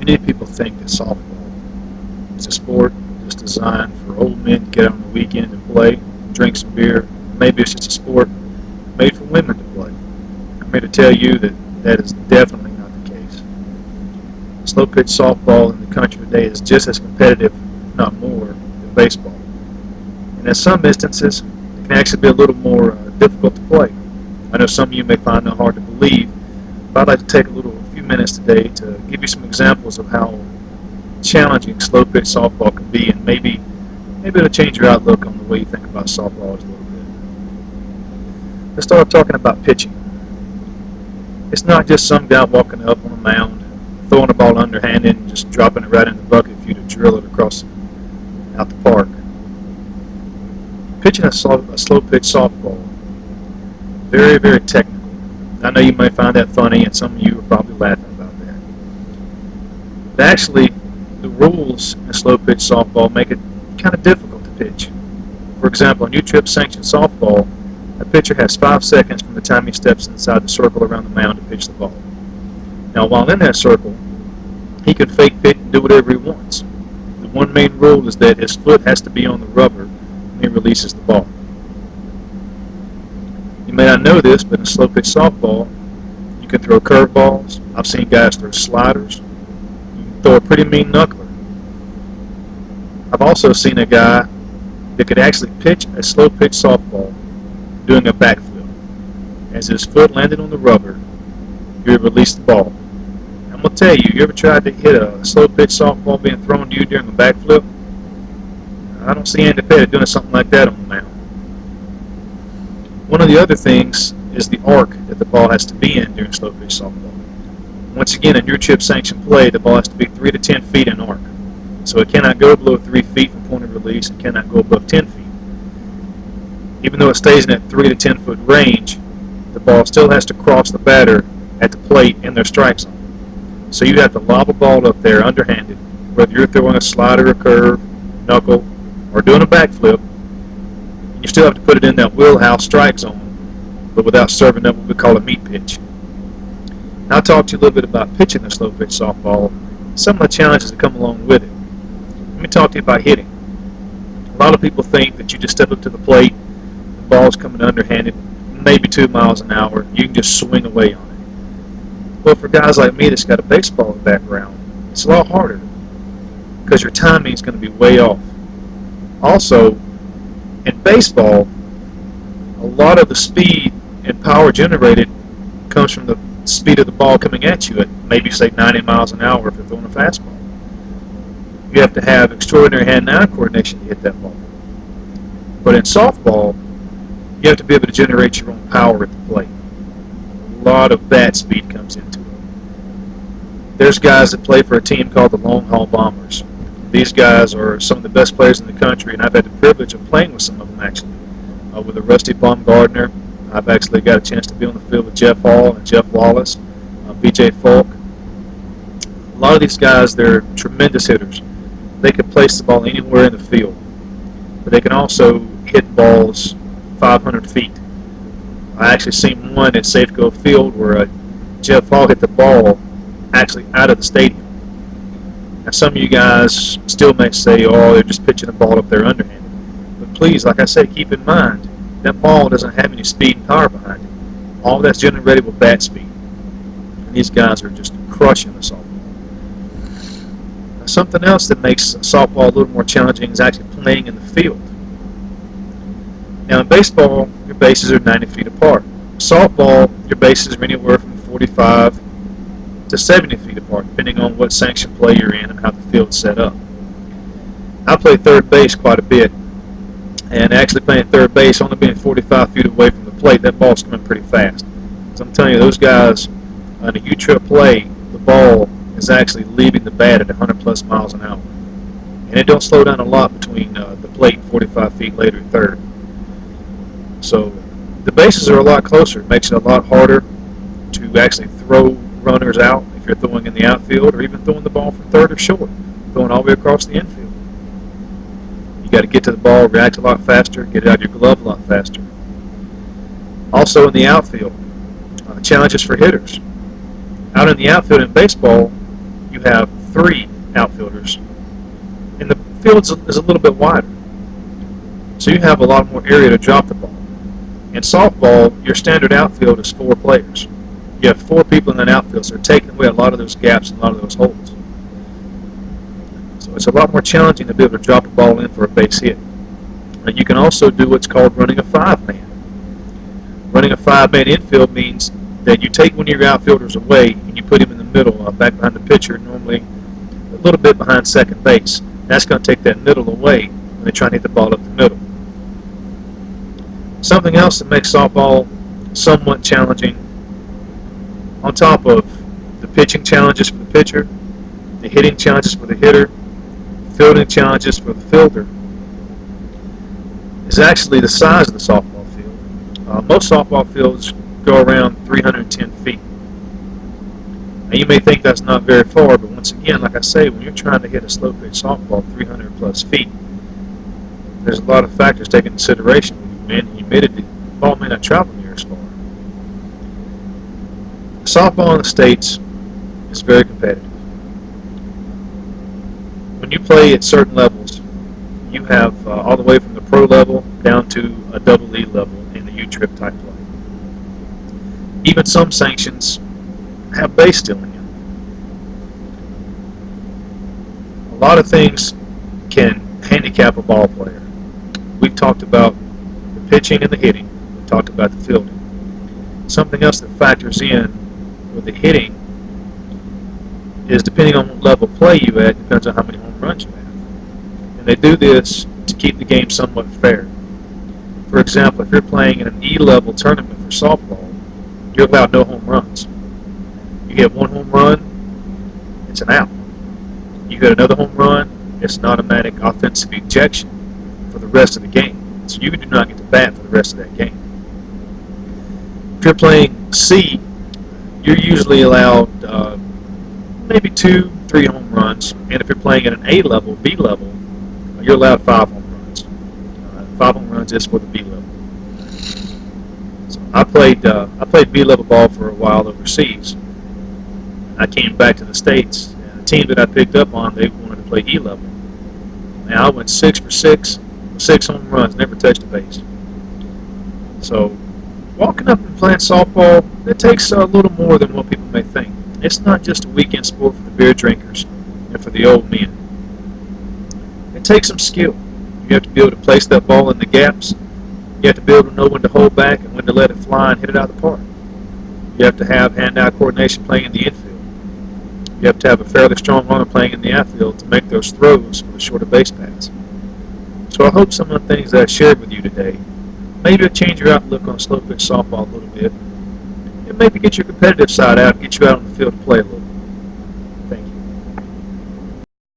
Many people think that softball is a sport that's designed for old men to get out on the weekend and play, drink some beer. Maybe it's just a sport made for women to play. I'm here to tell you that that is definitely not the case. Slow pitch softball in the country today is just as competitive, if not more, than baseball. And in some instances, it can actually be a little more difficult to play. I know some of you may find that hard to believe, but I'd like to take a few minutes today to give you some examples of how challenging slow pitch softball can be, and maybe it'll change your outlook on the way you think about softball a little bit. Let's start talking about pitching. It's not just some guy walking up on a mound, throwing a ball underhanded and just dropping it right in the bucket for you to drill it across out the park. Pitching a slow pitch softball, very, very technical. I know you may find that funny, and some of you are probably laughing about that. But actually, the rules in slow pitch softball make it kind of difficult to pitch. For example, in U-Trip sanctioned softball, a pitcher has 5 seconds from the time he steps inside the circle around the mound to pitch the ball. Now, while in that circle, he can fake pitch and do whatever he wants. The one main rule is that his foot has to be on the rubber when he releases the ball. You may not know this, but in slow pitch softball, you can throw curveballs. I've seen guys throw sliders. You can throw a pretty mean knuckler. I've also seen a guy that could actually pitch a slow pitch softball doing a backflip. As his foot landed on the rubber, he would release the ball. I'm going to tell you, you ever tried to hit a slow pitch softball being thrown to you during a backflip? I don't see Andy Pettitte doing something like that on the mound. One of the other things is the arc that the ball has to be in during slow pitch softball. Once again, in U-Trip sanctioned play, the ball has to be 3 to 10 feet in arc. So it cannot go below 3 feet from point of release and cannot go above 10 feet. Even though it stays in that 3 to 10 foot range, the ball still has to cross the batter at the plate in their strike zone. So you have to lob a ball up there underhanded, whether you're throwing a slider, a curve, knuckle, or doing a backflip. You still have to put it in that wheelhouse strike zone, but without serving up what we call a meat pitch. Now I'll talk to you a little bit about pitching the slow pitch softball, some of the challenges that come along with it. Let me talk to you about hitting. A lot of people think that you just step up to the plate, the ball's coming underhanded, maybe 2 miles an hour, you can just swing away on it. Well, for guys like me that's got a baseball background, it's a lot harder because your timing is going to be way off. Also, in baseball, a lot of the speed and power generated comes from the speed of the ball coming at you at maybe, say, 90 miles an hour if you're throwing a fastball. You have to have extraordinary hand-eye coordination to hit that ball. But in softball, you have to be able to generate your own power at the plate. A lot of bat speed comes into it. There's guys that play for a team called the Long Haul Bombers. These guys are some of the best players in the country, and I've had the privilege of playing with some of them, actually. With a Rusty Baumgartner, I've actually got a chance to be on the field with Jeff Hall and Jeff Wallace, B.J. Falk. A lot of these guys, they're tremendous hitters. They can place the ball anywhere in the field, but they can also hit balls 500 feet. I actually seen one at Safeco Field where Jeff Hall hit the ball actually out of the stadium. Now, some of you guys still may say, oh, they're just pitching the ball up there underhanded. But please, like I said, keep in mind, that ball doesn't have any speed and power behind it. All that's generated with bat speed. And these guys are just crushing the softball. Now, something else that makes softball a little more challenging is actually playing in the field. Now, in baseball, your bases are 90 feet apart. Softball, your bases are anywhere from 45 to 70 feet apart, depending on what sanctioned play you're in and how the field's set up. I play third base quite a bit, and actually playing third base, only being 45 feet away from the plate, that ball's coming pretty fast. So I'm telling you, those guys on a U-Trip play, the ball is actually leaving the bat at 100 plus miles an hour. And it don't slow down a lot between the plate and 45 feet later at third. So the bases are a lot closer. It makes it a lot harder to actually throw runners out if you're throwing in the outfield, or even throwing the ball from third or short, throwing all the way across the infield. You got to get to the ball, react a lot faster, get it out of your glove a lot faster. Also in the outfield, challenges for hitters. Out in the outfield in baseball, you have 3 outfielders, and the field is a little bit wider. So you have a lot more area to drop the ball. In softball, your standard outfield is 4 players. You have 4 people in that outfield, so they're taking away a lot of those gaps and a lot of those holes. So it's a lot more challenging to be able to drop the ball in for a base hit. And you can also do what's called running a 5-man. Running a 5-man infield means that you take one of your outfielders away and you put him in the middle, back behind the pitcher, normally a little bit behind second base. That's going to take that middle away when they try and hit the ball up the middle. Something else that makes softball somewhat challenging, on top of the pitching challenges for the pitcher, the hitting challenges for the hitter, fielding challenges for the fielder, is actually the size of the softball field. Most softball fields go around 310 feet. Now you may think that's not very far, but once again, like I say, when you're trying to hit a slow pitch softball 300 plus feet, there's a lot of factors taken into consideration. Wind and humidity, the ball may not travel near as far. Softball in the States is very competitive. When you play at certain levels, you have all the way from the pro level down to a double E level in the U-Trip type play. Even some sanctions have base stealing in them. A lot of things can handicap a ball player. We've talked about pitching and the hitting. We talked about the fielding. Something else that factors in with the hitting is depending on what level of play you at, depends on how many home runs you have. And they do this to keep the game somewhat fair. For example, if you're playing in an E-level tournament for softball, you're allowed no home runs. You get 1 home run, it's an out. You get another home run, it's an automatic offensive ejection for the rest of the game. So you do not get to bat for the rest of that game. If you're playing C, you're usually allowed maybe 2-3 home runs, and if you're playing at an A level, B level, you're allowed 5 home runs. 5 home runs is for the B level. So I played B level ball for a while overseas. I came back to the States, and the team that I picked up on, they wanted to play E level. Now I went 6 for 6. 6 home runs, never touched a base. So, walking up and playing softball, it takes a little more than what people may think. It's not just a weekend sport for the beer drinkers and for the old men. It takes some skill. You have to be able to place that ball in the gaps. You have to be able to know when to hold back and when to let it fly and hit it out of the park. You have to have hand-eye coordination playing in the infield. You have to have a fairly strong runner playing in the outfield to make those throws for the shorter base paths. So I hope some of the things that I shared with you today maybe it'll change your outlook on slow pitch softball a little bit, and maybe get your competitive side out and get you out on the field to play a little bit.